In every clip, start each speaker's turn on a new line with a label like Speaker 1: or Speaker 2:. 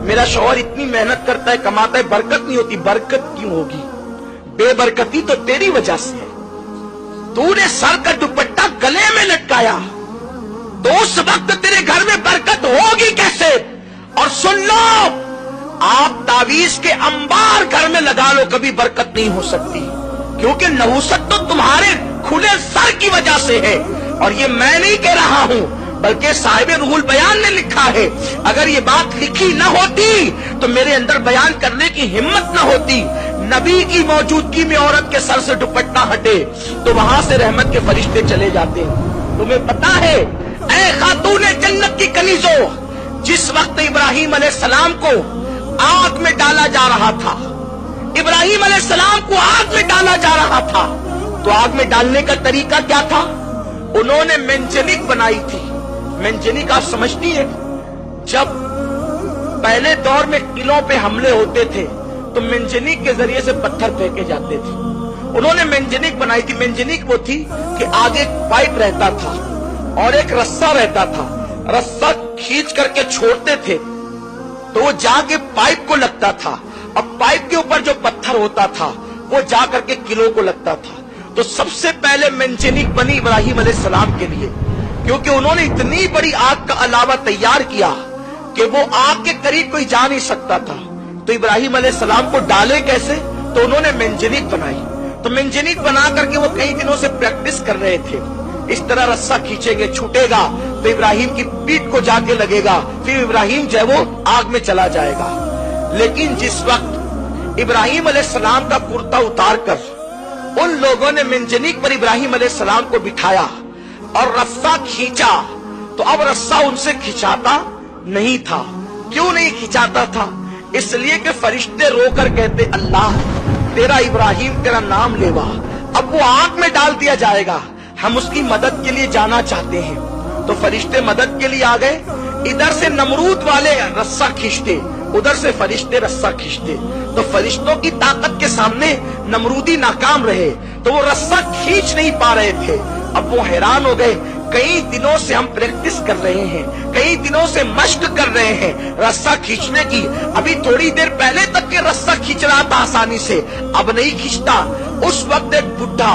Speaker 1: میرا شوہر اتنی محنت کرتا ہے, کماتا ہے, برکت نہیں ہوتی. برکت کیوں ہوگی؟ بے برکتی تو تیری وجہ سے ہے. تو نے سر کا دوپٹہ گلے میں لٹکایا تو اس وقت تیرے گھر میں برکت ہوگی کیسے؟ اور سن لو, آپ تعویذ کے انبار گھر میں لگا لو, کبھی برکت نہیں ہو سکتی, کیونکہ نحوست تو تمہارے کھلے سر کی وجہ سے ہے. اور یہ میں نہیں کہہ رہا ہوں, بلکہ صاحب روح البیان نے لکھا ہے. اگر یہ بات لکھی نہ ہوتی تو میرے اندر بیان کرنے کی ہمت نہ ہوتی. نبی کی موجودگی میں عورت کے سر سے دوپٹہ ہٹے تو وہاں سے رحمت کے فرشتے چلے جاتے ہیں. تمہیں پتا ہے اے خاتون جنت کی کنیزوں, جس وقت ابراہیم علیہ السلام کو آگ میں ڈالا جا رہا تھا, ابراہیم علیہ السلام کو آگ میں ڈالا جا رہا تھا, تو آگ میں ڈالنے کا طریقہ کیا تھا؟ انہوں نے منجنیق بنائی تھی. منجنیق آپ سمجھتی ہیں, جب پہلے دور میں قلعوں پہ حملے ہوتے تھے تو منجنیق کے ذریعے سے پتھر پھینکے جاتے تھے. انہوں نے منجنیق بنائی تھی. منجنیق وہ تھی کہ آگے ایک پائپ رہتا تھا اور ایک رسہ رہتا تھا. رسہ کھینچ کر کے چھوڑتے تھے تو وہ جا کے پائپ کو لگتا تھا, اور پائپ کے اوپر جو پتھر ہوتا تھا وہ جا کر کے قلعوں کو لگتا تھا. تو سب سے پہلے منجنیق بنی ابراہیم علیہ السلام کے لیے, کیونکہ انہوں نے اتنی بڑی آگ کا علاوہ تیار کیا کہ وہ آگ کے قریب کوئی جا نہیں سکتا تھا. تو ابراہیم علیہ السلام کو ڈالے کیسے؟ تو انہوں نے منجنیق بنائی. تو منجنیق بنا کر کے وہ کئی دنوں سے پریکٹس کر رہے تھے. اس طرح رسہ کھینچیں گے, چھوٹے گا تو ابراہیم کی پیٹھ کو جا کے لگے گا, پھر ابراہیم جو ہے وہ آگ میں چلا جائے گا. لیکن جس وقت ابراہیم علیہ السلام کا کرتا اتار کر ان لوگوں نے منجنیق پر ابراہیم علیہ السلام کو بٹھایا اور رسہ کھینچا, تو اب رسہ ان سے کھینچاتا نہیں تھا. کیوں نہیں کھینچاتا تھا؟ اس لیے کہ فرشتے رو کر کہتے, اللہ تیرا ابراہیم تیرا نام لیوا, اب وہ آگ میں ڈال دیا جائے گا, ہم اس کی مدد کے لیے جانا چاہتے ہیں. تو فرشتے مدد کے لیے آ گئے. ادھر سے نمرود والے رسہ کھینچتے, ادھر سے فرشتے رسہ کھینچتے. تو فرشتوں کی طاقت کے سامنے نمرودی ناکام رہے, تو وہ رسہ کھینچ نہیں پا رہے تھے. اب وہ حیران ہو گئے, کئی دنوں سے ہم پریکٹس کر رہے ہیں, کئی دنوں سے مشق کر رہے ہیں رسہ کھینچنے کی, ابھی تھوڑی دیر پہلے تک کہ رسہ کھینچ رہا تھا آسانی سے, اب نہیں کھینچتا. اس وقت ایک بڈھا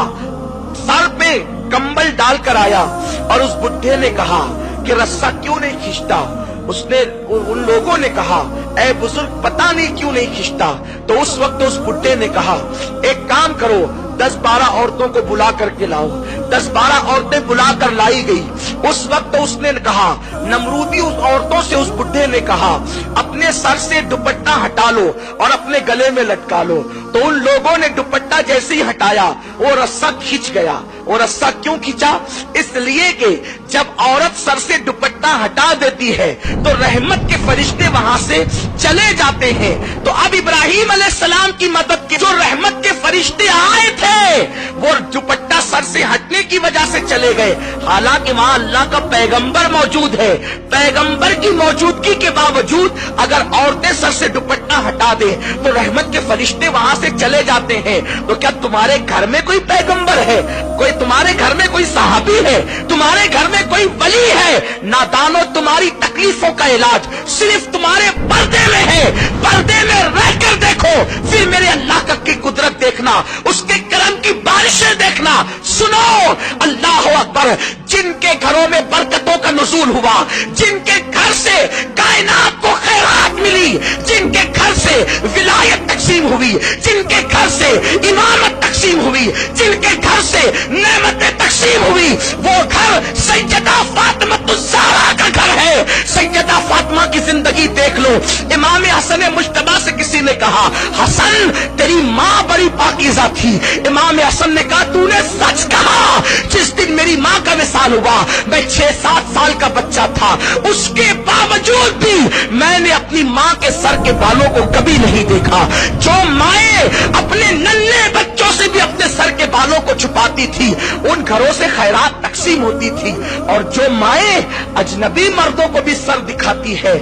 Speaker 1: سر پہ کمبل ڈال کر آیا اور اس بڈھے نے کہا کہ رسہ کیوں نہیں کھینچتا؟ ان لوگوں نے کہا, اے بزرگ پتہ نہیں کیوں نہیں کھینچتا. تو اس وقت اس بڈھے نے کہا, ایک کام کرو, 10-12 عورتوں کو بلا کر کے لاؤ. 10-12 عورتیں بلا کر لائی گئی. اس وقت اس نے کہا, نمرودی اس عورتوں سے اس بڈھے نے کہا, اپنے سر سے دوپٹہ ہٹا لو اور اپنے گلے میں لٹکا لو. تو ان لوگوں نے دوپٹہ جیسے ہی ہٹایا وہ رسہ کھینچ گیا. وہ رسہ کیوں کھینچا؟ اس لیے کہ جب عورت سر سے دوپٹہ ہٹا دیتی ہے تو رحمت کے فرشتے وہاں سے چلے جاتے ہیں. تو اب ابراہیم علیہ السلام کی مدد کے جو رحمت کے فرشتے آئے تھے وہ دوپٹہ سر سے ہٹنے کی وجہ سے چلے گئے. حالانکہ وہاں اللہ کا پیغمبر موجود ہے. پیغمبر کی موجودگی کے باوجود اگر عورتیں سر سے دوپٹہ ہٹا دیں تو رحمت کے فرشتے وہاں سے چلے جاتے ہیں. تو کیا تمہارے گھر میں کوئی پیغمبر ہے؟ کوئی تمہارے گھر میں کوئی صحابی ہے؟ تمہارے گھر میں کوئی ولی ہے؟ نادانو, تمہاری تکلیفوں کا علاج صرف تمہارے پردے میں ہے. پردے میں رہ کر دیکھو, پھر میرے اللہ کی قدرت دیکھنا, اس کے کرم کی بارشیں دیکھنا. سنو, اللہ اکبر, جن کے گھروں میں برکتوں کا نزول ہوا, جن کے گھر سے کائنات کو خیرات ملی, جن کے گھر سے ولایت تقسیم ہوئی, جن کے گھر سے امامت تقسیم ہوئی, جن کے گھر سے نعمتیں تقسیم ہوئی, وہ گھر سیدہ فاطمہ الزہرا کا گھر ہے. سیدہ فاطمہ کی زندگی دیکھ لو. امام حسن مجتبی سے کسی نے کہا, حسن تیری ماں بڑی پاکیزہ تھی. امام حسن نے کہا, تو نے سچ کہا. جس دن میری ماں کا وصال ہوا میں 6-7 سال کا بچہ تھا, اس کے باوجود بھی میں نے اپنی ماں کے سر کے بالوں کو کبھی نہیں دیکھا. جو مائیں اپنے ننھے بچوں سے بھی اپنے سر کے بالوں کو چھپاتی تھی ان گھروں سے خیرات تقسیم ہوتی تھی, اور جو مائیں اجنبی مردوں کو بھی سر دکھاتی ہے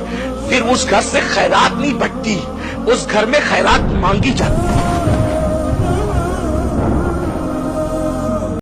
Speaker 1: پھر اس گھر سے خیرات نہیں بٹتی, اس گھر میں خیرات مانگی جاتی.